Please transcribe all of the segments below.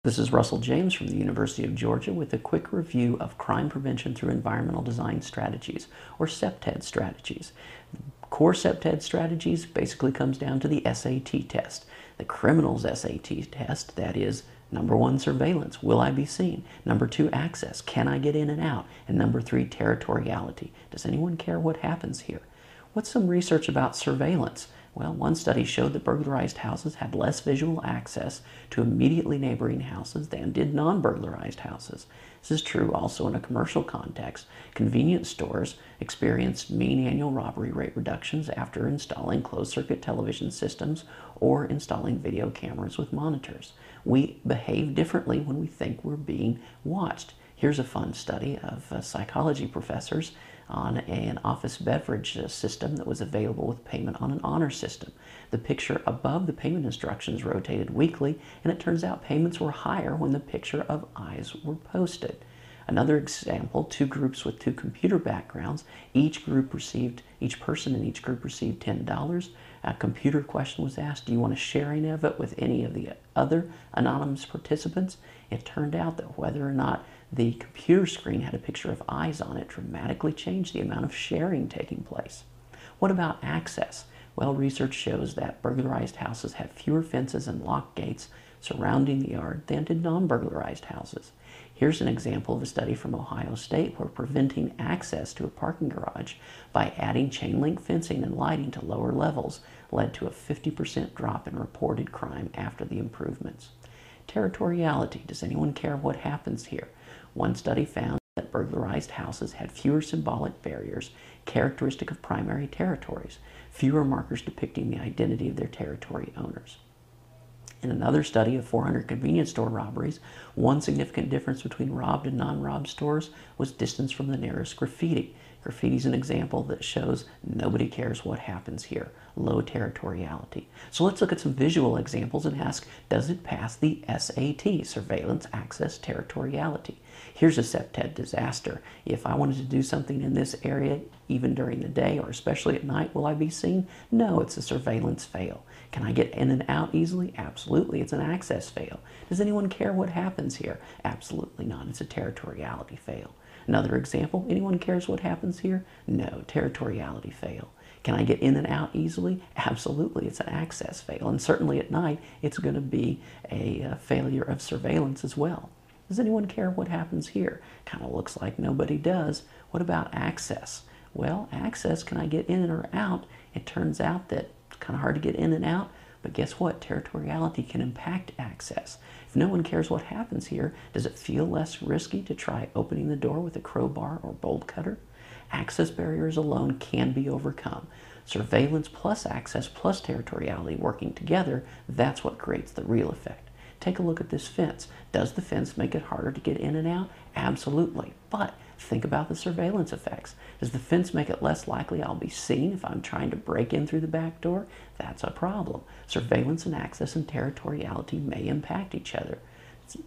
This is Russell James from the University of Georgia with a quick review of crime prevention through environmental design strategies, or C.P.T.E.D strategies. Core C.P.T.E.D strategies basically comes down to the SAT test. The criminal's SAT test, that is, number 1, surveillance. Will I be seen? Number 2, access. Can I get in and out? And number 3, territoriality. Does anyone care what happens here? What's some research about surveillance? Well, one study showed that burglarized houses had less visual access to immediately neighboring houses than did non-burglarized houses. This is true also in a commercial context. Convenience stores experienced mean annual robbery rate reductions after installing closed-circuit television systems or installing video cameras with monitors. We behave differently when we think we're being watched. Here's a fun study of psychology professors on an office beverage system that was available with payment on an honor system. The picture above the payment instructions rotated weekly, and it turns out payments were higher when the picture of eyes were posted. Another example, 2 groups with 2 computer backgrounds. Each person in each group received $10. A computer question was asked, do you want to share any of it with any of the other anonymous participants? It turned out that whether or not the computer screen had a picture of eyes on it dramatically changed the amount of sharing taking place. What about access? Well, research shows that burglarized houses have fewer fences and locked gates surrounding the yard than did non-burglarized houses. Here's an example of a study from Ohio State where preventing access to a parking garage by adding chain link fencing and lighting to lower levels led to a 50% drop in reported crime after the improvements. Territoriality. Does anyone care what happens here? One study found that burglarized houses had fewer symbolic barriers, characteristic of primary territories, fewer markers depicting the identity of their territory owners. In another study of 400 convenience store robberies, one significant difference between robbed and non-robbed stores was distance from the nearest graffiti. Graffiti is an example that shows nobody cares what happens here, low territoriality. So let's look at some visual examples and ask, does it pass the SAT, surveillance, access, territoriality? Here's a C.P.T.E.D disaster. If I wanted to do something in this area, even during the day or especially at night, will I be seen? No, it's a surveillance fail. Can I get in and out easily? Absolutely, it's an access fail. Does anyone care what happens here? Absolutely not, it's a territoriality fail. Another example, anyone cares what happens here? No, territoriality fail. Can I get in and out easily? Absolutely, it's an access fail. And certainly at night, it's going to be a failure of surveillance as well. Does anyone care what happens here? Kind of looks like nobody does. What about access? Well, access, can I get in or out? It turns out that it's kind of hard to get in and out, but guess what? Territoriality can impact access. If no one cares what happens here, does it feel less risky to try opening the door with a crowbar or bolt cutter? Access barriers alone can be overcome. Surveillance plus access plus territoriality working together, that's what creates the real effect. Take a look at this fence. Does the fence make it harder to get in and out? Absolutely. But think about the surveillance effects. Does the fence make it less likely I'll be seen if I'm trying to break in through the back door? That's a problem. Surveillance and access and territoriality may impact each other.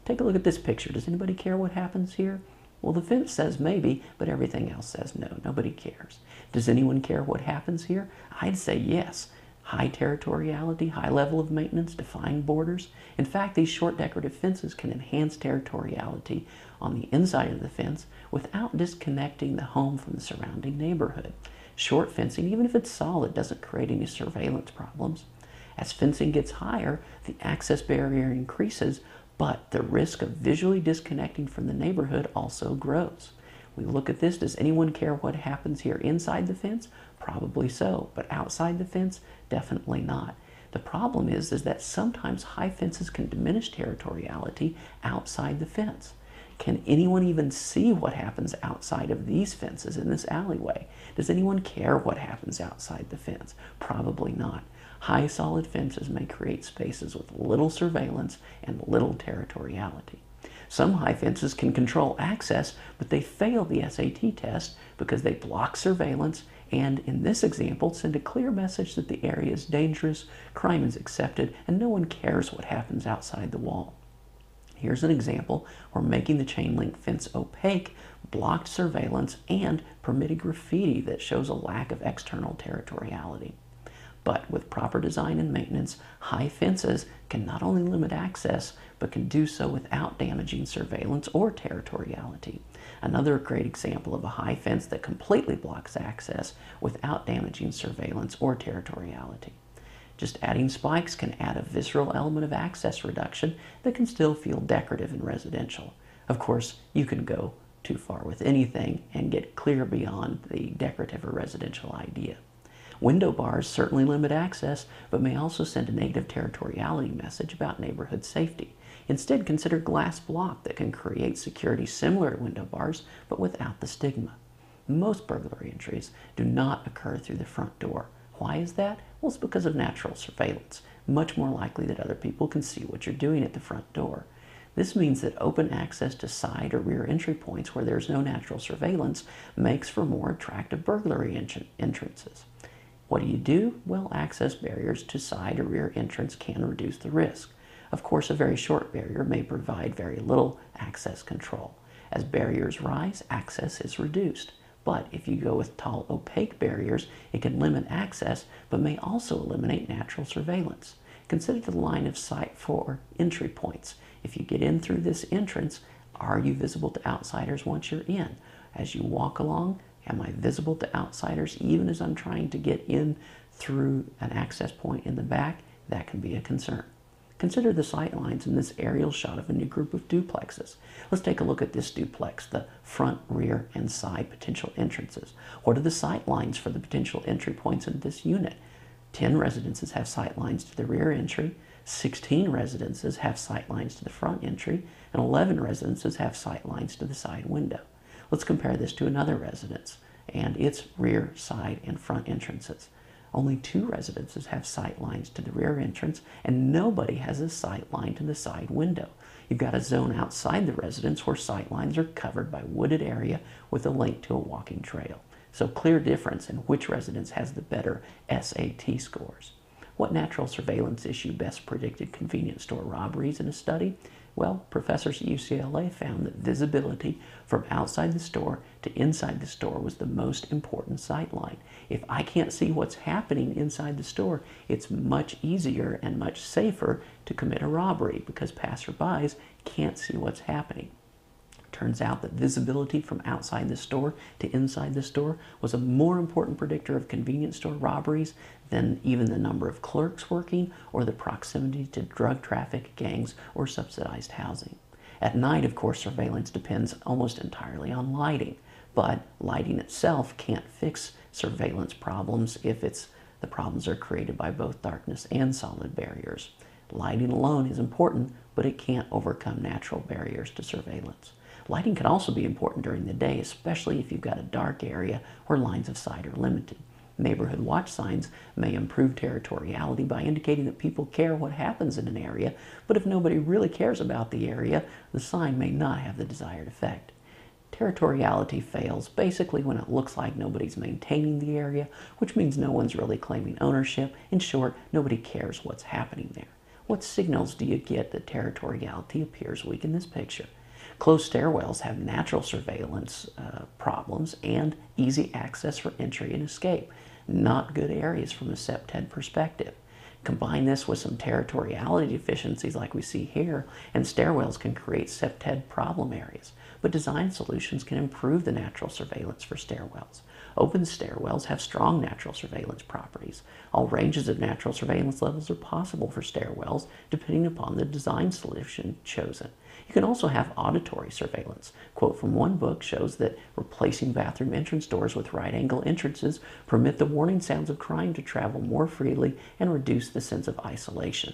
Take a look at this picture. Does anybody care what happens here? Well, the fence says maybe, but everything else says no. Nobody cares. Does anyone care what happens here? I'd say yes. High territoriality, high level of maintenance, defined borders. In fact, these short decorative fences can enhance territoriality on the inside of the fence without disconnecting the home from the surrounding neighborhood. Short fencing, even if it's solid, doesn't create any surveillance problems. As fencing gets higher, the access barrier increases, but the risk of visually disconnecting from the neighborhood also grows. We look at this, does anyone care what happens here inside the fence? Probably so, but outside the fence, definitely not. The problem is that sometimes high fences can diminish territoriality outside the fence. Can anyone even see what happens outside of these fences in this alleyway? Does anyone care what happens outside the fence? Probably not. High solid fences may create spaces with little surveillance and little territoriality. Some high fences can control access, but they fail the SAT test because they block surveillance and, in this example, send a clear message that the area is dangerous, crime is accepted, and no one cares what happens outside the wall. Here's an example where making the chain link fence opaque blocked surveillance and permitted graffiti that shows a lack of external territoriality. But with proper design and maintenance, high fences can not only limit access, but can do so without damaging surveillance or territoriality. Another great example of a high fence that completely blocks access without damaging surveillance or territoriality. Just adding spikes can add a visceral element of access reduction that can still feel decorative and residential. Of course, you can go too far with anything and get clear beyond the decorative or residential idea. Window bars certainly limit access, but may also send a negative territoriality message about neighborhood safety. Instead, consider glass block that can create security similar to window bars, but without the stigma. Most burglary entries do not occur through the front door. Why is that? Well, it's because of natural surveillance. Much more likely that other people can see what you're doing at the front door. This means that open access to side or rear entry points where there's no natural surveillance makes for more attractive burglary entrances. What do? Well, access barriers to side or rear entrance can reduce the risk. Of course, a very short barrier may provide very little access control. As barriers rise, access is reduced. But if you go with tall, opaque barriers, it can limit access, but may also eliminate natural surveillance. Consider the line of sight for entry points. If you get in through this entrance, are you visible to outsiders once you're in? As you walk along, am I visible to outsiders even as I'm trying to get in through an access point in the back? That can be a concern. Consider the sight lines in this aerial shot of a new group of duplexes. Let's take a look at this duplex, the front, rear, and side potential entrances. What are the sight lines for the potential entry points in this unit? 10 residences have sight lines to the rear entry, 16 residences have sight lines to the front entry, and 11 residences have sight lines to the side window. Let's compare this to another residence and its rear, side, and front entrances. Only 2 residences have sight lines to the rear entrance, and nobody has a sight line to the side window. You've got a zone outside the residence where sight lines are covered by wooded area with a link to a walking trail. So clear difference in which residence has the better SAT scores. What natural surveillance issue best predicted convenience store robberies in a study? Well, professors at UCLA found that visibility from outside the store to inside the store was the most important sight line. If I can't see what's happening inside the store, it's much easier and much safer to commit a robbery because passerbys can't see what's happening. Turns out that visibility from outside the store to inside the store was a more important predictor of convenience store robberies than even the number of clerks working or the proximity to drug traffic, gangs, or subsidized housing. At night, of course, surveillance depends almost entirely on lighting, but lighting itself can't fix surveillance problems if the problems are created by both darkness and solid barriers. Lighting alone is important, but it can't overcome natural barriers to surveillance. Lighting can also be important during the day, especially if you've got a dark area where lines of sight are limited. Neighborhood watch signs may improve territoriality by indicating that people care what happens in an area, but if nobody really cares about the area, the sign may not have the desired effect. Territoriality fails basically when it looks like nobody's maintaining the area, which means no one's really claiming ownership. In short, nobody cares what's happening there. What signals do you get that territoriality appears weak in this picture? Closed stairwells have natural surveillance problems and easy access for entry and escape. Not good areas from a C.P.T.E.D perspective. Combine this with some territoriality deficiencies like we see here, and stairwells can create C.P.T.E.D problem areas. But design solutions can improve the natural surveillance for stairwells. Open stairwells have strong natural surveillance properties. All ranges of natural surveillance levels are possible for stairwells depending upon the design solution chosen. You can also have auditory surveillance. Quote from one book shows that replacing bathroom entrance doors with right-angle entrances permit the warning sounds of crime to travel more freely and reduce the sense of isolation.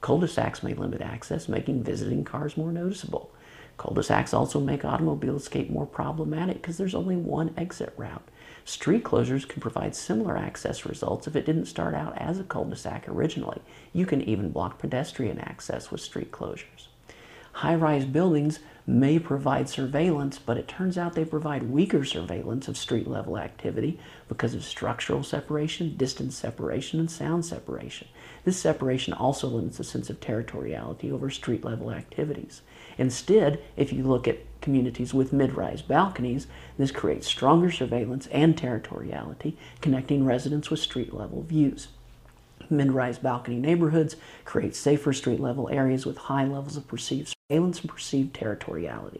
Cul-de-sacs may limit access, making visiting cars more noticeable. Cul-de-sacs also make automobile escape more problematic because there's only one exit route. Street closures can provide similar access results if it didn't start out as a cul-de-sac originally. You can even block pedestrian access with street closures. High-rise buildings may provide surveillance, but it turns out they provide weaker surveillance of street-level activity because of structural separation, distance separation, and sound separation. This separation also limits a sense of territoriality over street-level activities. Instead, if you look at communities with mid-rise balconies, this creates stronger surveillance and territoriality, connecting residents with street-level views. Mid-rise balcony neighborhoods create safer street-level areas with high levels of perceived surveillance and perceived territoriality.